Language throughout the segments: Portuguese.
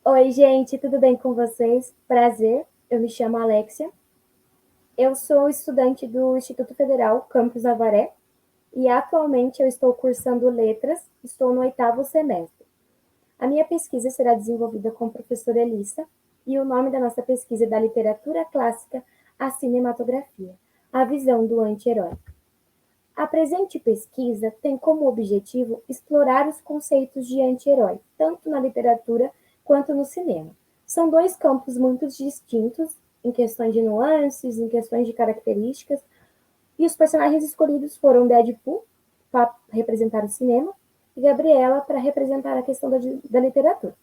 Oi, gente, tudo bem com vocês? Prazer, eu me chamo Alexia. Eu sou estudante do Instituto Federal Campus Avaré e atualmente eu estou cursando letras, estou no oitavo semestre. A minha pesquisa será desenvolvida com a professora Elissa e o nome da nossa pesquisa é da literatura clássica à cinematografia, a visão do anti-herói. A presente pesquisa tem como objetivo explorar os conceitos de anti-herói, tanto na literatura quanto no cinema. São dois campos muito distintos em questões de nuances, em questões de características, e os personagens escolhidos foram Deadpool, para representar o cinema, e Gabriela, para representar a questão da literatura.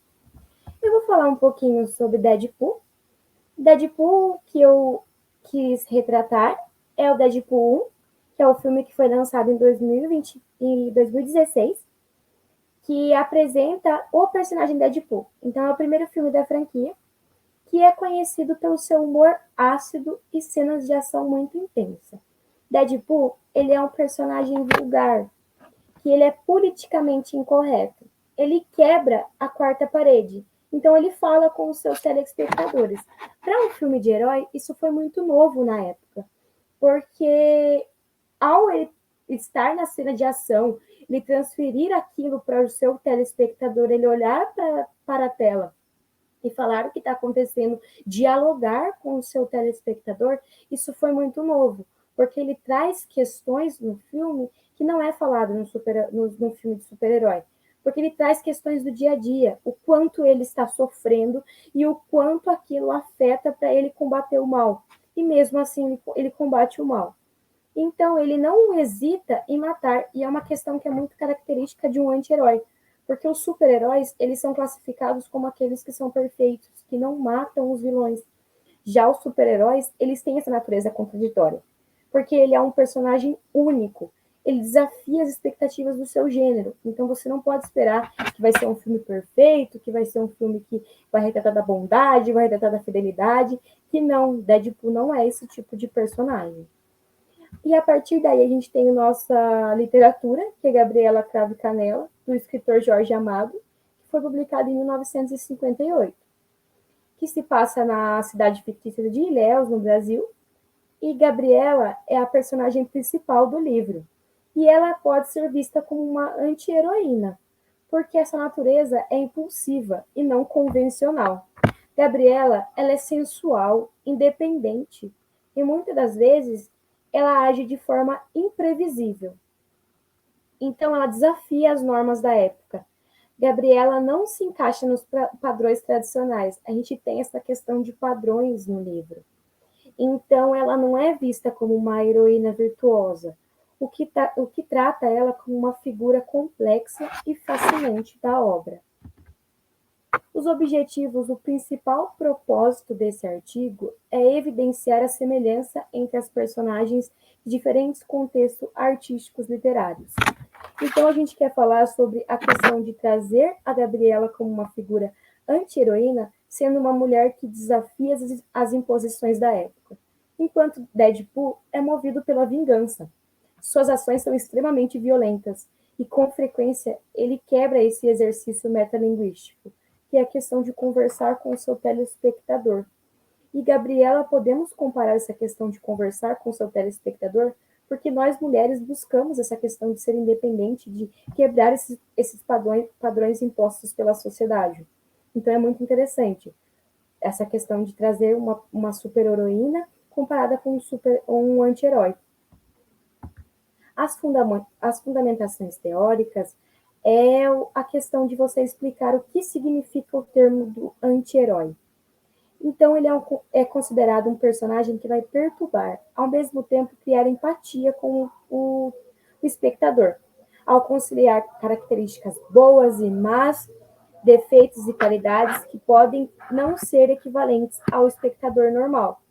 Eu vou falar um pouquinho sobre Deadpool. Deadpool que eu quis retratar é o Deadpool 1, que é o filme que foi lançado em 2020 e 2016, que apresenta o personagem Deadpool. Então é o primeiro filme da franquia, que é conhecido pelo seu humor ácido e cenas de ação muito intensa. Deadpool, ele é um personagem vulgar, que ele é politicamente incorreto. Ele quebra a quarta parede. Então ele fala com os seus telespectadores. Para um filme de herói, isso foi muito novo na época, porque ao ele estar na cena de ação, ele transferir aquilo para o seu telespectador, ele olhar para a tela e falar o que está acontecendo, dialogar com o seu telespectador, isso foi muito novo, porque ele traz questões no filme que não é falado no filme de super-herói, porque ele traz questões do dia a dia, o quanto ele está sofrendo e o quanto aquilo afeta para ele combater o mal. E mesmo assim ele combate o mal. Então, ele não hesita em matar, e é uma questão que é muito característica de um anti-herói, porque os super-heróis, eles são classificados como aqueles que são perfeitos, que não matam os vilões. Já os super-heróis, eles têm essa natureza contraditória, porque ele é um personagem único, ele desafia as expectativas do seu gênero, então você não pode esperar que vai ser um filme perfeito, que vai ser um filme que vai retratar da bondade, vai retratar da fidelidade, que não, Deadpool não é esse tipo de personagem. E a partir daí a gente tem a nossa literatura, que é Gabriela Cravo e Canela, do escritor Jorge Amado, que foi publicada em 1958, que se passa na cidade fictícia de Ilhéus, no Brasil, e Gabriela é a personagem principal do livro. E ela pode ser vista como uma anti-heroína, porque essa natureza é impulsiva e não convencional. Gabriela, ela é sensual, independente e muitas das vezes ela age de forma imprevisível. Então ela desafia as normas da época. Gabriela não se encaixa nos padrões tradicionais. A gente tem essa questão de padrões no livro. Então ela não é vista como uma heroína virtuosa, o que trata ela como uma figura complexa e fascinante da obra. Os objetivos, o principal propósito desse artigo é evidenciar a semelhança entre as personagens de diferentes contextos artísticos literários. Então, a gente quer falar sobre a questão de trazer a Gabriela como uma figura anti-heroína, sendo uma mulher que desafia as imposições da época, enquanto Deadpool é movido pela vingança. Suas ações são extremamente violentas e, com frequência, ele quebra esse exercício metalinguístico, que é a questão de conversar com o seu telespectador. E, Gabriela, podemos comparar essa questão de conversar com o seu telespectador, porque nós mulheres buscamos essa questão de ser independente, de quebrar esses padrões impostos pela sociedade. Então, é muito interessante essa questão de trazer uma super-heroína comparada com um anti-herói. As fundamentações teóricas é a questão de você explicar o que significa o termo do anti-herói. Então, ele é considerado um personagem que vai perturbar, ao mesmo tempo criar empatia com o espectador, ao conciliar características boas e más, defeitos e qualidades que podem não ser equivalentes ao espectador normal.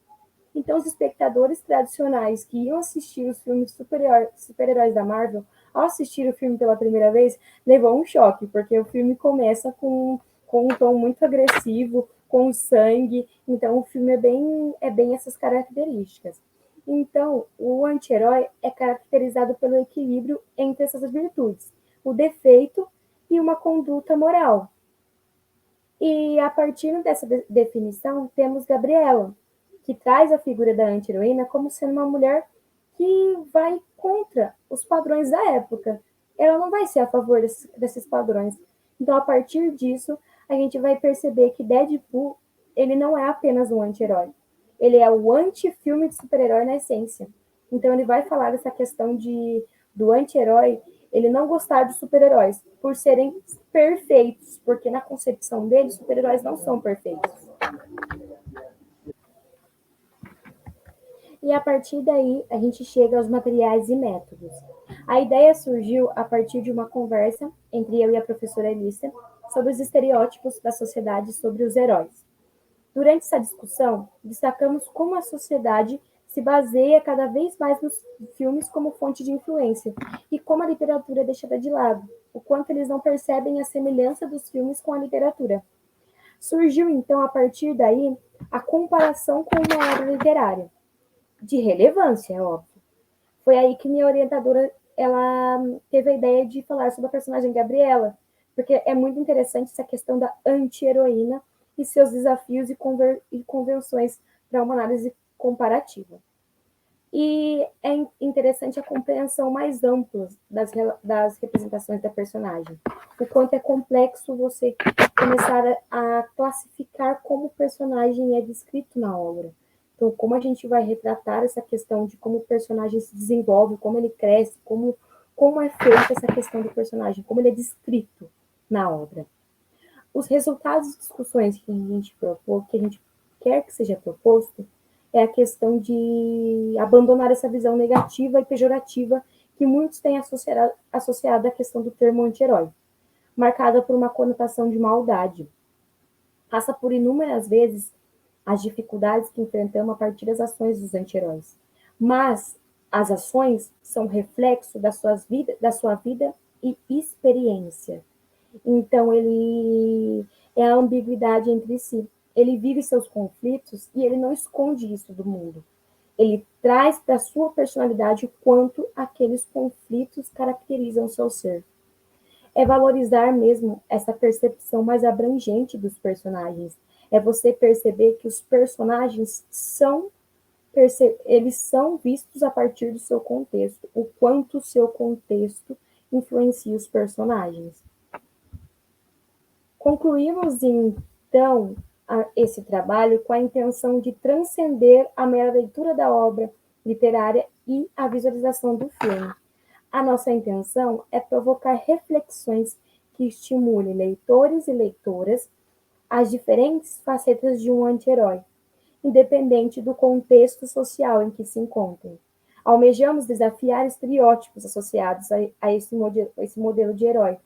Então, os espectadores tradicionais que iam assistir os filmes super-heróis da Marvel, ao assistir o filme pela primeira vez, levou um choque, porque o filme começa com um tom muito agressivo, com sangue, então o filme é bem essas características. Então, o anti-herói é caracterizado pelo equilíbrio entre essas virtudes, o defeito e uma conduta moral. E a partir dessa definição, temos Gabriela, que traz a figura da anti-heroína como sendo uma mulher que vai contra os padrões da época. Ela não vai ser a favor desses padrões. Então, a partir disso, a gente vai perceber que Deadpool, ele não é apenas um anti-herói. Ele é o anti-filme de super-herói na essência. Então, ele vai falar dessa questão do anti-herói, ele não gostar de super-heróis por serem perfeitos, porque na concepção dele, super-heróis não são perfeitos. E a partir daí, a gente chega aos materiais e métodos. A ideia surgiu a partir de uma conversa entre eu e a professora Elissa sobre os estereótipos da sociedade sobre os heróis. Durante essa discussão, destacamos como a sociedade se baseia cada vez mais nos filmes como fonte de influência e como a literatura é deixada de lado, o quanto eles não percebem a semelhança dos filmes com a literatura. Surgiu então, a partir daí, a comparação com uma obra literária, de relevância, é óbvio. Foi aí que minha orientadora ela teve a ideia de falar sobre a personagem Gabriela, porque é muito interessante essa questão da anti-heroína e seus desafios e convenções para uma análise comparativa. E é interessante a compreensão mais ampla das representações da personagem. O quanto é complexo você começar a classificar como o personagem é descrito na obra. Então, como a gente vai retratar essa questão de como o personagem se desenvolve, como ele cresce, como é feita essa questão do personagem, como ele é descrito na obra. Os resultados de discussões que a gente propôs, que a gente quer que seja proposto, é a questão de abandonar essa visão negativa e pejorativa que muitos têm associado à questão do termo anti-herói, marcada por uma conotação de maldade. Passa por inúmeras vezes as dificuldades que enfrentamos a partir das ações dos anti-heróis. Mas as ações são reflexo da sua vida e experiência. Então, ele é a ambiguidade entre si. Ele vive seus conflitos e ele não esconde isso do mundo. Ele traz para a sua personalidade o quanto aqueles conflitos caracterizam o seu ser. É valorizar mesmo essa percepção mais abrangente dos personagens. É você perceber que os personagens eles são vistos a partir do seu contexto, o quanto o seu contexto influencia os personagens. Concluímos, então, esse trabalho com a intenção de transcender a mera leitura da obra literária e a visualização do filme. A nossa intenção é provocar reflexões que estimulem leitores e leitoras às diferentes facetas de um anti-herói, independente do contexto social em que se encontrem. Almejamos desafiar estereótipos associados a esse modelo de herói,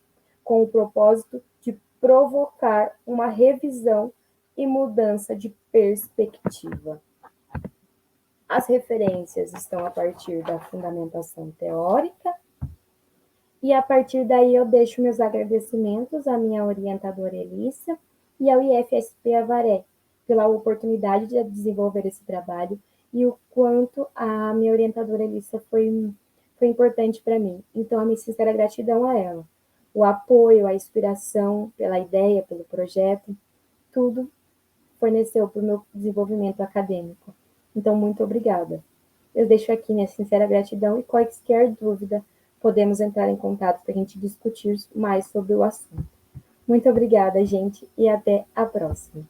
com o propósito de provocar uma revisão e mudança de perspectiva. As referências estão a partir da fundamentação teórica, e a partir daí eu deixo meus agradecimentos à minha orientadora Elissa e ao IFSP Avaré pela oportunidade de desenvolver esse trabalho e o quanto a minha orientadora Elissa foi importante para mim. Então, a minha sincera gratidão a ela. O apoio, a inspiração pela ideia, pelo projeto, tudo forneceu para o meu desenvolvimento acadêmico. Então, muito obrigada. Eu deixo aqui minha sincera gratidão e qualquer dúvida, podemos entrar em contato para a gente discutir mais sobre o assunto. Muito obrigada, gente, e até a próxima.